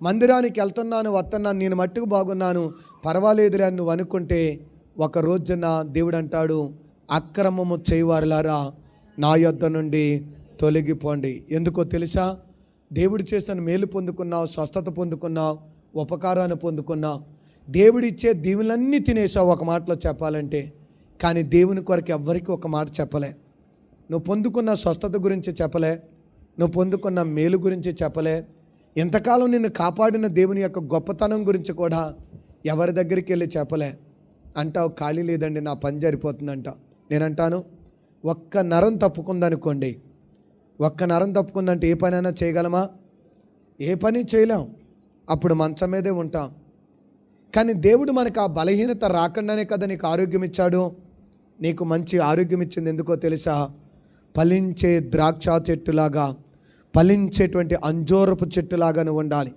మందిరానికి వెళ్తున్నాను వస్తున్నాను, నేను మట్టుకు బాగున్నాను, పర్వాలేదులే అని నువ్వు అనుకుంటే ఒక రోజున దేవుడు అంటాడు, అక్రమము చేయవారులారా నా యొద్ద నుండి తొలగిపోండి. ఎందుకో తెలుసా? దేవుడు చేసిన మేలు పొందుకున్నావు, స్వస్థత పొందుకున్నావు, ఉపకారాన్ని పొందుకున్నావు, దేవుడిచ్చే దీవులన్నీ తినేసావు ఒక మాటలో చెప్పాలంటే. కానీ దేవుని కొరకు ఎవ్వరికి ఒక మాట చెప్పలే. నువ్వు పొందుకున్న స్వస్థత గురించి చెప్పలే, నువ్వు పొందుకున్న మేలు గురించి చెప్పలే, ఇంతకాలం నిన్ను కాపాడిన దేవుని యొక్క గొప్పతనం గురించి కూడా ఎవరి దగ్గరికి వెళ్ళి చెప్పలే. అంటావు ఖాళీ లేదండి, నా పని జరిపోతుందంట. నేనంటాను, ఒక్క నరం తప్పుకుందనుకోండి, ఒక్క నరం తప్పుకుందంటే ఏ పనైనా చేయగలమా? ఏ పని చేయలేం. అప్పుడు మంచం మీదే ఉంటాం. కానీ దేవుడు మనకు ఆ బలహీనత రాకుండానే కదా నీకు ఆరోగ్యం ఇచ్చాడు. నీకు మంచి ఆరోగ్యం ఇచ్చింది ఎందుకో తెలుసా? ఫలించే ద్రాక్ష చెట్టులాగా, ఫలించేటువంటి అంజూరపు చెట్టులాగా నువ్వు ఉండాలి.